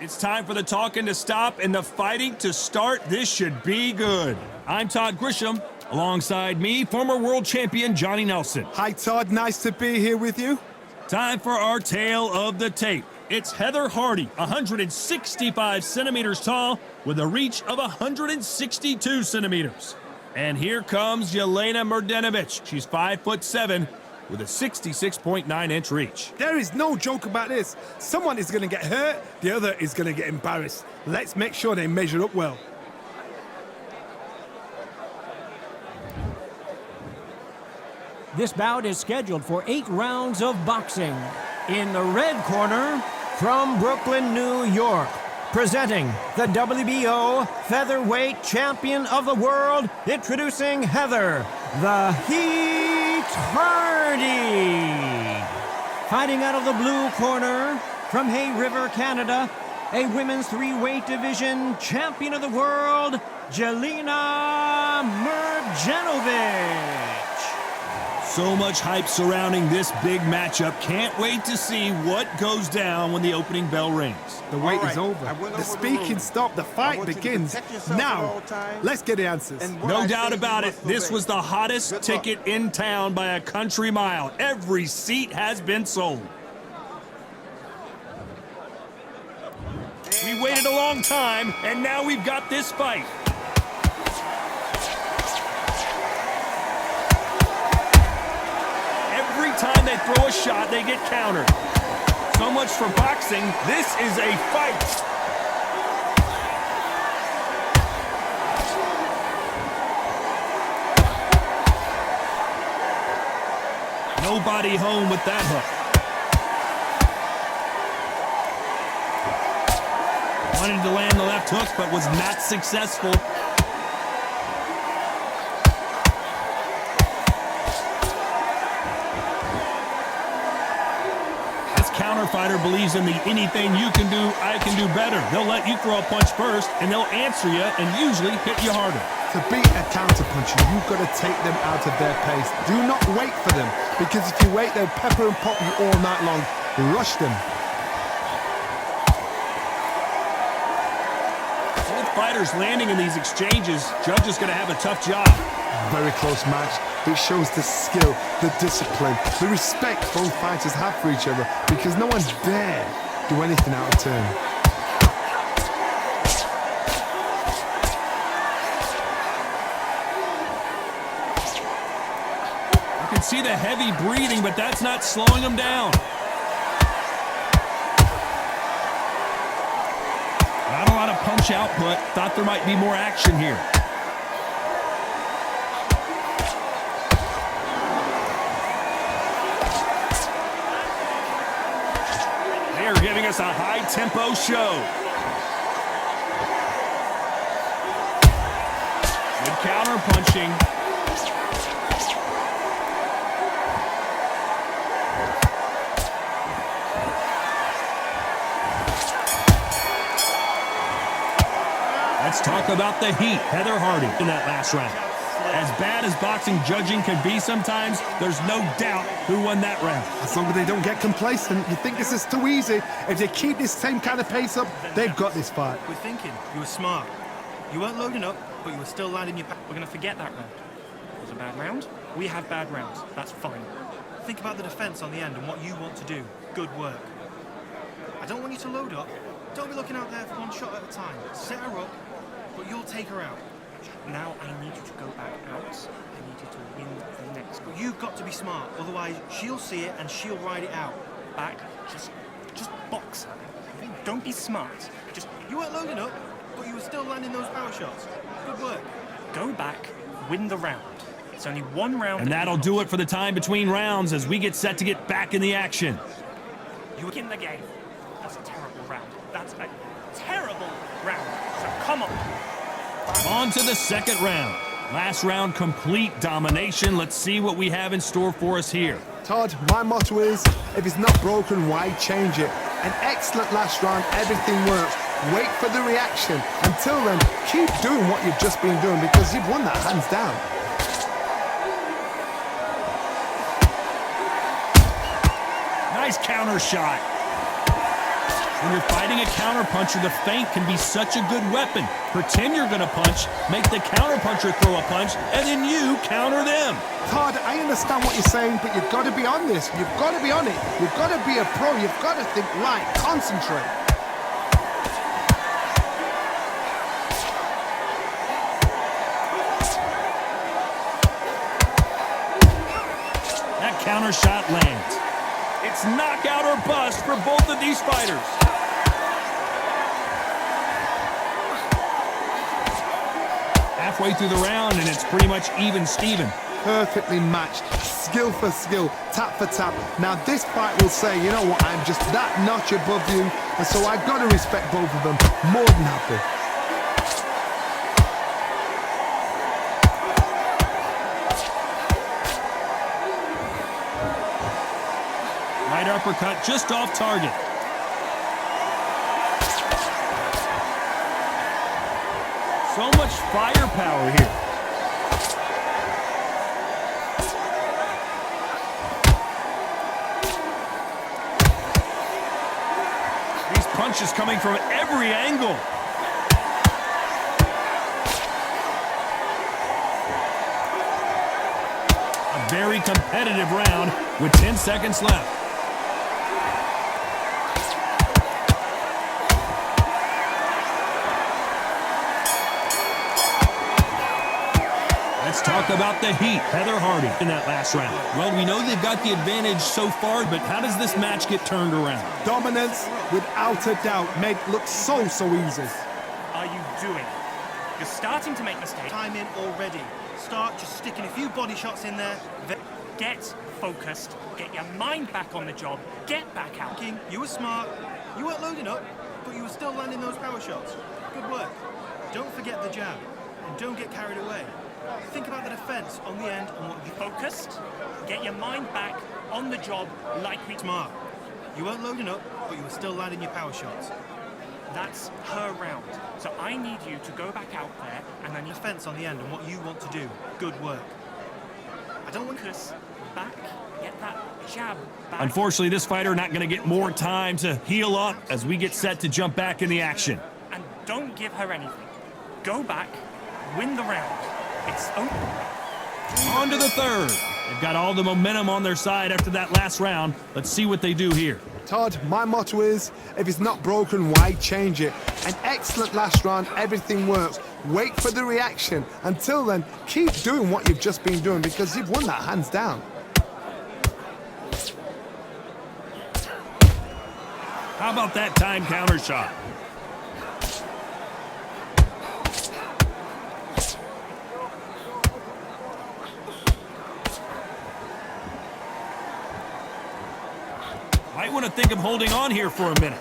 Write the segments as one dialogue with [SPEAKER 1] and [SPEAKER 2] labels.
[SPEAKER 1] It's time for the talking to stop and the fighting to start. This should be good. I'm Todd Grisham. Alongside me, former world champion Johnny Nelson.
[SPEAKER 2] Hi, Todd. Nice to be here with you.
[SPEAKER 1] Time for our tale of the tape. It's Heather Hardy, 165 centimeters tall, with a reach of 162 centimeters. And here comes Jelena Mrdjenovich. She's 5'7", with a 66.9-inch reach.
[SPEAKER 2] There is no joke about this. Someone is going to get hurt, the other is going to get embarrassed. Let's make sure they measure up well.
[SPEAKER 3] This bout is scheduled for 8 rounds of boxing. In the red corner, from Brooklyn, New York, presenting the WBO featherweight champion of the world, introducing Heather, the Heat Hardy. Fighting out of the blue corner, from Hay River, Canada, a women's 3-weight division champion of the world, Jelena Mrdjenovich.
[SPEAKER 1] So much hype surrounding this big matchup. Can't wait to see what goes down when the opening bell rings.
[SPEAKER 2] The wait is over. The speaking stopped. The fight begins. Now, let's get the answers.
[SPEAKER 1] No doubt about it. This was the hottest ticket in town by a country mile. Every seat has been sold. We waited a long time, and now we've got this fight. Every time they throw a shot, they get countered. So much for boxing. This is a fight. Nobody home with that hook. Wanted to land the left hook, but was not successful. Counter fighter believes in the anything you can do, I can do better. They'll let you throw a punch first, and they'll answer you and usually hit you harder.
[SPEAKER 2] To beat a counter-puncher, you've got to take them out of their pace. Do not wait for them, because if you wait, they'll pepper and pop you all night long. Rush them.
[SPEAKER 1] Both fighters landing in these exchanges. Judge is going to have a tough job.
[SPEAKER 2] Very close match. It shows the skill, the discipline, the respect both fighters have for each other, because no one dare do anything out of turn.
[SPEAKER 1] You can see the heavy breathing, but that's not slowing them down. Not a lot of punch output. Thought there might be more action here. They're giving us a high-tempo show. Good counter-punching. Let's talk about the heat. Heather Hardy in that last round. As bad as boxing judging can be sometimes, there's no doubt who won that round.
[SPEAKER 2] As long as they don't get complacent, you think this is too easy. If they keep this same kind of pace up, they've got this fight.
[SPEAKER 4] We're thinking. You were smart. You weren't loading up, but you were still landing your... We're going to forget that round. It was a bad round. We have bad rounds. That's fine. Think about the defense on the end and what you want to do. Good work. I don't want you to load up. Don't be looking out there for one shot at a time. Set her up, but you'll take her out. Now I need you to go back out. I need you to win the next. But you've got to be smart, otherwise she'll see it and she'll ride it out. Back, just box her. Don't be smart. You weren't loading up, but you were still landing those power shots. Good work. Go back, win the round. It's only one round.
[SPEAKER 1] And that'll do it for the time between rounds as we get set to get back in the action.
[SPEAKER 4] You were in the game. That's a terrible round. That's a terrible round. So come on.
[SPEAKER 1] On to the second round. Last round, complete domination. Let's see what we have in store for us here.
[SPEAKER 2] Todd, my motto is, if it's not broken, why change it? An excellent last round, everything works. Wait for the reaction. Until then, keep doing what you've just been doing, because you've won that hands down.
[SPEAKER 1] Nice counter shot. When you're fighting a counterpuncher, the feint can be such a good weapon. Pretend you're going to punch, make the counterpuncher throw a punch, and then you counter them.
[SPEAKER 2] Todd, I understand what you're saying, but you've got to be on this. You've got to be on it. You've got to be a pro. You've got to think right. Concentrate.
[SPEAKER 1] That counter shot lands. It's knockout or bust for both of these fighters. Halfway through the round, and it's pretty much even Steven.
[SPEAKER 2] Perfectly matched, skill for skill, tap for tap. Now this fight will say, you know what, I'm just that notch above you, and so I've got to respect both of them. More than happy.
[SPEAKER 1] Right uppercut just off target. So much firepower here. These punches coming from every angle. A very competitive round with 10 seconds left. Let's talk about the heat. Heather Hardy in that last round. Well, we know they've got the advantage so far, but how does this match get turned around?
[SPEAKER 2] Dominance, without a doubt, made it look so easy.
[SPEAKER 4] Are you doing? You're starting to make mistakes. Time in already. Start just sticking a few body shots in there. Get focused. Get your mind back on the job. Get back out. King, you were smart. You weren't loading up, but you were still landing those power shots. Good work. Don't forget the jab, and don't get carried away. Think about the defense on the end and what you
[SPEAKER 5] Focused. Get your mind back on the job like we...
[SPEAKER 4] smart. You weren't loading up, but you were still landing your power shots.
[SPEAKER 5] That's her round. So I need you to go back out there and then you
[SPEAKER 4] Defense on the end and what you want to do. Good work. I don't want
[SPEAKER 5] focus back. Get that jab back.
[SPEAKER 1] Unfortunately, this fighter not going to get more time to heal up as we get set to jump back in the action.
[SPEAKER 5] And don't give her anything. Go back. Win the round. It's over.
[SPEAKER 1] On to the third. They've got all the momentum on their side after that last round. Let's see what they do here.
[SPEAKER 2] Todd, my motto is, if it's not broken, why change it? An excellent last round, everything works. Wait for the reaction. Until then, keep doing what you've just been doing because you've won that hands down.
[SPEAKER 1] How about that time counter shot? Might want to think of holding on here for a minute.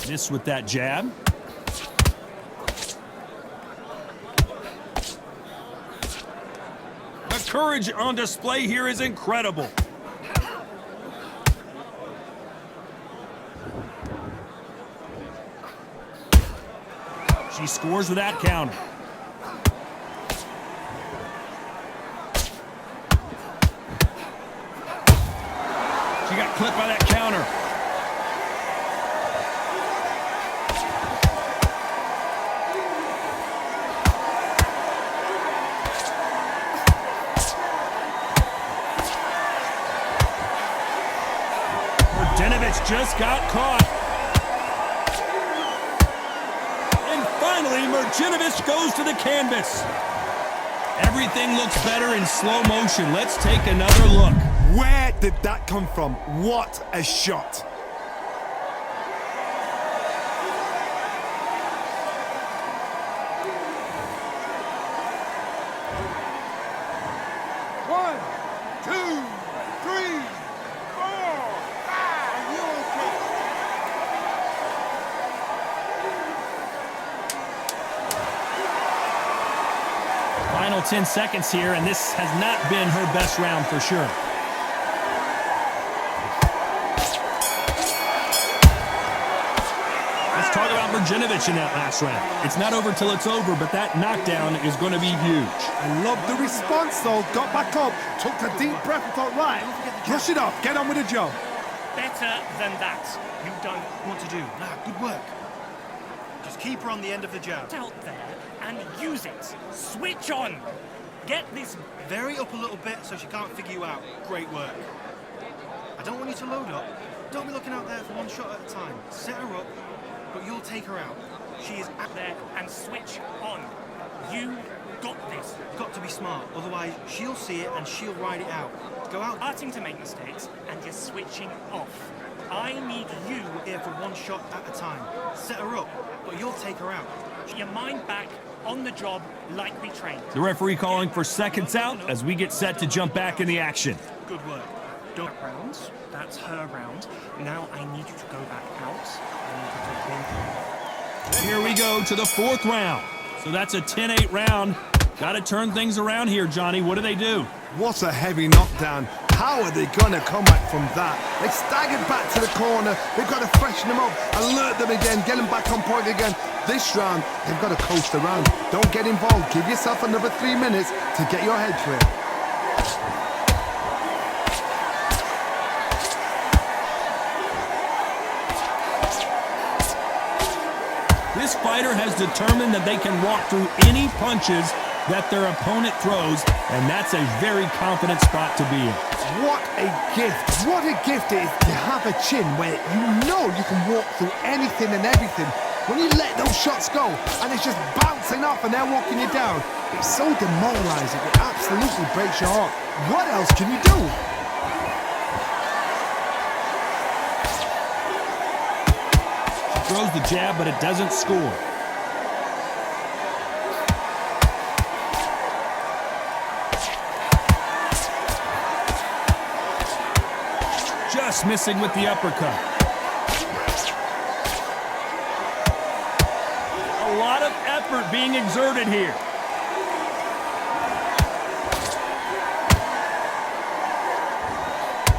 [SPEAKER 1] Miss with that jab. The courage on display here is incredible. She scores with that counter. She got clipped by that counter. Mrdjenovich just got caught. Finally, Mrdjenovich goes to the canvas. Everything looks better in slow motion. Let's take another look.
[SPEAKER 2] Where did that come from? What a shot. One, two, three, four, five. Are you okay?
[SPEAKER 1] Final 10 seconds here, and this has not been her best round for sure. This Let's talk about Mrdjenovich in that last round. It's not over till it's over, but that knockdown is going to be huge.
[SPEAKER 2] I love the response, though. Got back up, took a deep breath and thought, right, brush it off, get on with the job.
[SPEAKER 5] Better than that.
[SPEAKER 4] You don't want to do. Nah, good work. Just keep her on the end of the jab.
[SPEAKER 5] Get out there and use it. Switch on. Get this.
[SPEAKER 4] Vary up a little bit so she can't figure you out. Great work. I don't want you to load up. Don't be looking out there for one shot at a time. Set her up, but you'll take her out.
[SPEAKER 5] She is out there and switch on. You got this.
[SPEAKER 4] You've got to be smart, otherwise she'll see it and she'll ride it out. Go out
[SPEAKER 5] Starting to make mistakes and just switching off. I need you.
[SPEAKER 4] here for one shot at a time. Set her up, but you'll take her out.
[SPEAKER 5] Get your mind back on the job like we trained.
[SPEAKER 1] The referee calling for seconds out as we get set to jump back in the action.
[SPEAKER 4] Good work. Don't
[SPEAKER 5] Rounds. That's her round. Now I need you to go back out. I need you to win.
[SPEAKER 1] Here we go to the fourth round. So that's a 10-8 round. Got to turn things around here, Johnny. What do they do?
[SPEAKER 2] What a heavy knockdown. How are they going to come back from that? They staggered back to the corner. They've got to freshen them up, alert them again, get them back on point again. This round, they've got to coast around. Don't get involved. Give yourself another 3 minutes to get your head clear.
[SPEAKER 1] This fighter has determined that they can walk through any punches that their opponent throws, and that's a very confident spot to be in.
[SPEAKER 2] What a gift. What a gift it is to have a chin where you know you can walk through anything and everything. When you let those shots go and it's just bouncing off and they're walking you down, it's so demoralizing. It absolutely breaks your heart. What else can you do?
[SPEAKER 1] Throws the jab, but it doesn't score. Just missing with the uppercut. A lot of effort being exerted here.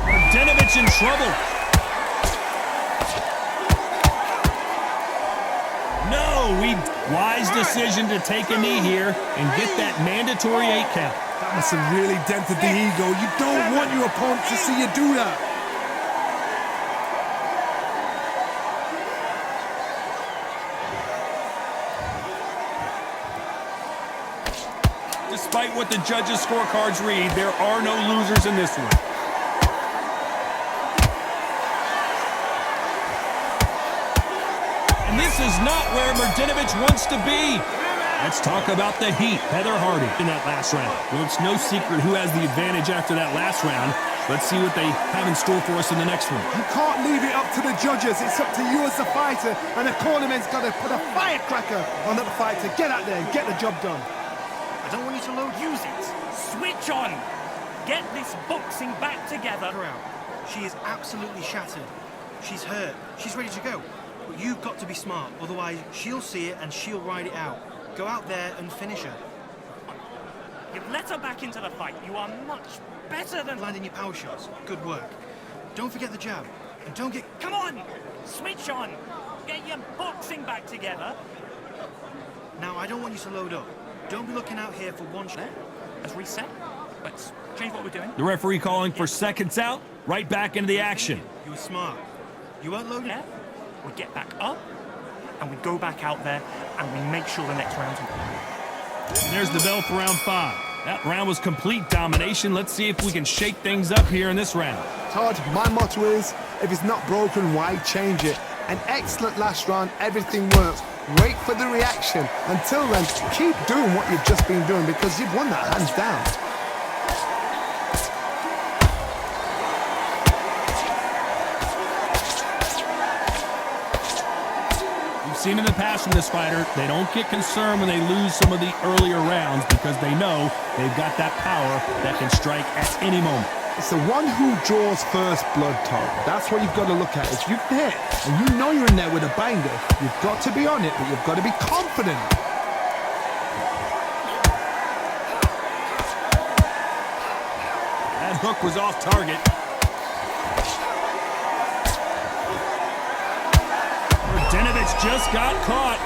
[SPEAKER 1] Mrdjenovich in trouble. Wise decision to take a knee here and get that mandatory 8 count.
[SPEAKER 2] That must have really dented the ego. You don't want your opponent to see you do that.
[SPEAKER 1] Despite what the judges' scorecards read, there are no losers in this one. This is not where Mrdjenovich wants to be. Let's talk about the heat. Heather Hardy in that last round. Well, it's no secret who has the advantage after that last round. Let's see what they have in store for us in the next one.
[SPEAKER 2] You can't leave it up to the judges. It's up to you as the fighter, and the cornerman's got to put a firecracker on the fighter. Get out there and get the job done.
[SPEAKER 4] I don't want you to load.
[SPEAKER 5] Use it. Switch on. Get this boxing back together.
[SPEAKER 4] Her out. She is absolutely shattered. She's hurt. She's ready to go. But you've got to be smart, otherwise she'll see it and she'll ride it out. Go out there and finish her.
[SPEAKER 5] You've let her back into the fight. You are much better than...
[SPEAKER 4] Landing your power shots. Good work. Don't forget the jab. And don't get...
[SPEAKER 5] Come on! Switch on! Get your boxing back together.
[SPEAKER 4] Now, I don't want you to load up. Don't be looking out here for one shot.
[SPEAKER 5] Let's reset. Let's change what we're doing.
[SPEAKER 1] The referee calling for seconds out. Right back into the action.
[SPEAKER 4] You were smart. You weren't loaded.
[SPEAKER 5] Yeah. We get back up, and we go back out there, and we make sure the next round's...
[SPEAKER 1] And there's the bell for round 5. That round was complete domination. Let's see if we can shake things up here in this round.
[SPEAKER 2] Todd, my motto is, if it's not broken, why change it? An excellent last round, everything works. Wait for the reaction. Until then, keep doing what you've just been doing because you've won that hands down.
[SPEAKER 1] Seen in the past from this fighter, they don't get concerned when they lose some of the earlier rounds because they know they've got that power that can strike at any moment.
[SPEAKER 2] It's the one who draws first blood, Todd. That's what you've got to look at. If you've hit and you know you're in there with a banger, you've got to be on it, but you've got to be confident.
[SPEAKER 1] That hook was off target. Mrdjenovich Mrdjenovich just got caught.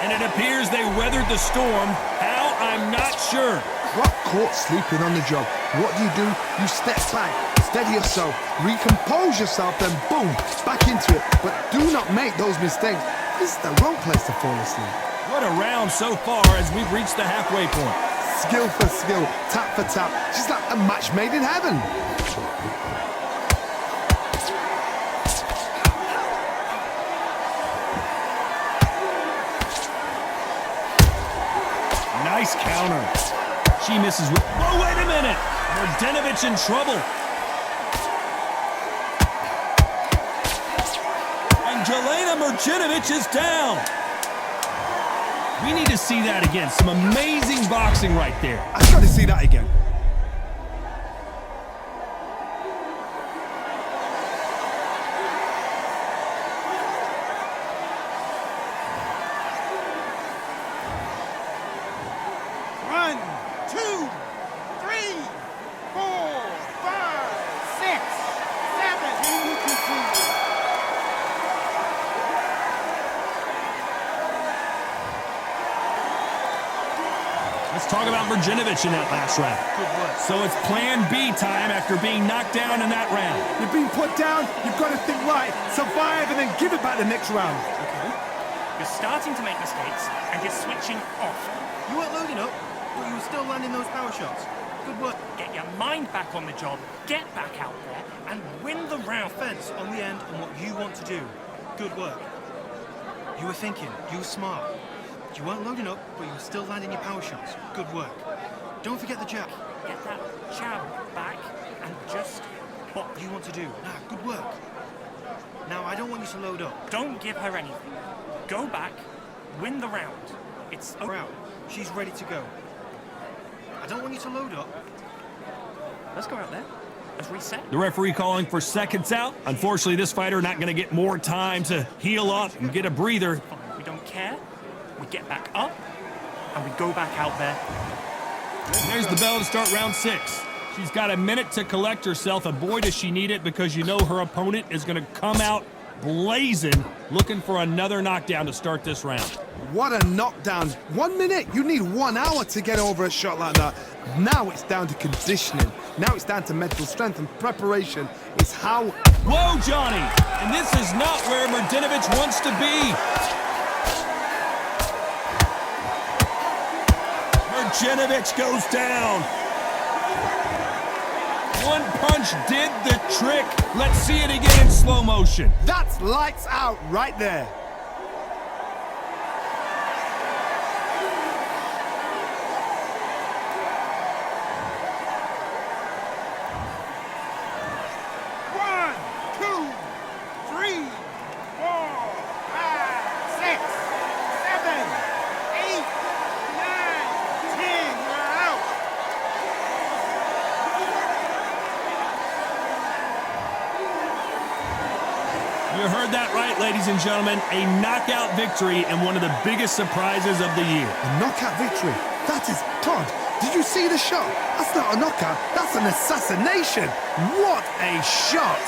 [SPEAKER 1] And it appears they weathered the storm. How? I'm not sure.
[SPEAKER 2] Got caught sleeping on the job. What do? You step back, steady yourself, recompose yourself, then boom, back into it. But do not make those mistakes. This is the wrong place to fall asleep.
[SPEAKER 1] What a round so far as we've reached the halfway point.
[SPEAKER 2] Skill for skill, tap for tap. She's like a match made in heaven.
[SPEAKER 1] Nice counter. She misses with... Oh, wait a minute! Mrdjenovich in trouble. And Jelena Mrdjenovich is down. We need to see that again. Some amazing boxing right there.
[SPEAKER 2] I've got to see that again.
[SPEAKER 6] One, two, three, 4, 5, 6, 7.
[SPEAKER 1] Let's talk about Mrdjenovich in that last round.
[SPEAKER 4] Good work.
[SPEAKER 1] So it's plan B time after being knocked down in that round.
[SPEAKER 2] You've been put down, you've got to think right, survive, and then give it back the next round.
[SPEAKER 5] Okay. You're starting to make mistakes, and you're switching off.
[SPEAKER 4] You weren't loading up, but you were still landing those power shots. Good work.
[SPEAKER 5] Get your mind back on the job, get back out there, and win the round.
[SPEAKER 4] Fence on the end and what you want to do. Good work. You were thinking, you were smart. You weren't loading up, but you were still landing your power shots. Good work. Don't forget the jab.
[SPEAKER 5] Get that jab back, and just
[SPEAKER 4] What you want to do. Good work. Now, I don't want you to load up.
[SPEAKER 5] don't give her anything. Go back, win the round. It's
[SPEAKER 4] We're out. She's ready to go. I don't want you to load up.
[SPEAKER 5] Let's go out there. Let's reset.
[SPEAKER 1] The referee calling for seconds out. Unfortunately, this fighter not going to get more time to heal up and get a breather.
[SPEAKER 5] Fine. We don't care. We get back up, and we go back out there.
[SPEAKER 1] There's the bell to start round 6. She's got a minute to collect herself, and boy, does she need it, because you know her opponent is going to come out blazing, looking for another knockdown to start this round.
[SPEAKER 2] What a knockdown. 1 minute, you need 1 hour to get over a shot like that. Now it's down to conditioning. Now it's down to mental strength and preparation. It's how...
[SPEAKER 1] Whoa, Johnny! And this is not where Mrdjenovich wants to be. Mrdjenovich goes down. One punch did the trick. Let's see it again in slow motion.
[SPEAKER 2] That's lights out right there.
[SPEAKER 6] One, two, three, 4, 5, 6, 7, 8, 9, 10. You're out.
[SPEAKER 1] You heard that right, ladies and gentlemen. A knockout victory and one of the biggest surprises of the year.
[SPEAKER 2] A knockout victory. That is... Todd, did you see the shot? That's not a knockout. That's an assassination. What a shot.